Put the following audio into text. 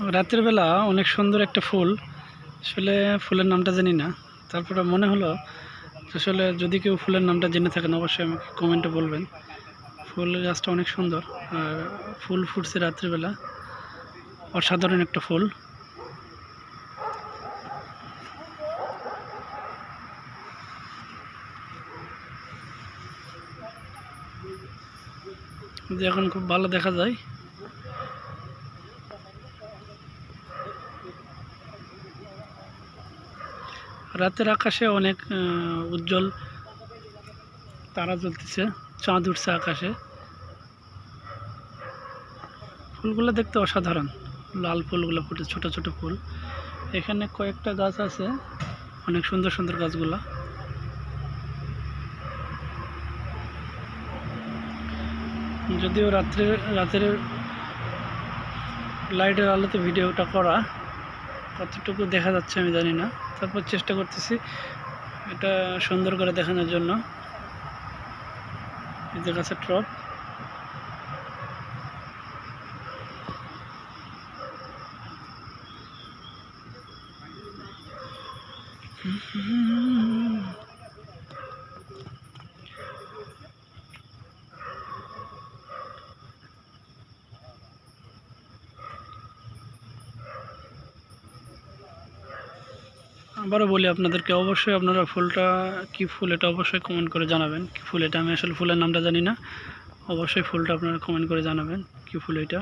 রাতের বেলা অনেক সুন্দর একটা ফুল, আসলে ফুলের নামটা জানি না। তারপরে মনে হলো আসলে যদি কেউ ফুলের নামটা জেনে থাকেন অবশ্যই আমাকে কমেন্টে বলবেন। ফুল গাছটা অনেক সুন্দর আর ফুল ফুটছে রাত্রিবেলা, অসাধারণ একটা ফুল। যে এখন খুব ভালো দেখা যায়। রাতের আকাশে অনেক উজ্জ্বল তারা জ্বলতেছে, চাঁদ উঠছে আকাশে। ফুলগুলো দেখতে অসাধারণ, লাল ফুলগুলো ফুটে, ছোট ছোট ফুল। এখানে কয়েকটা গাছ আছে, অনেক সুন্দর সুন্দর গাছগুলা। যদিও রাতের লাইটের আলোতে ভিডিওটা করা, কতটুকু দেখা যাচ্ছে আমি জানি না। তারপর চেষ্টা করতেছি এটা সুন্দর করে দেখানোর জন্য। এই যে গাছের ট্রপ, আবারও বলি আপনাদেরকে, অবশ্যই আপনারা ফুলটা কি ফুল এটা অবশ্যই কমেন্ট করে জানাবেন। কি ফুল এটা, আমি আসলে ফুলের নামটা জানি না। অবশ্যই ফুলটা আপনারা কমেন্ট করে জানাবেন কি ফুল এটা।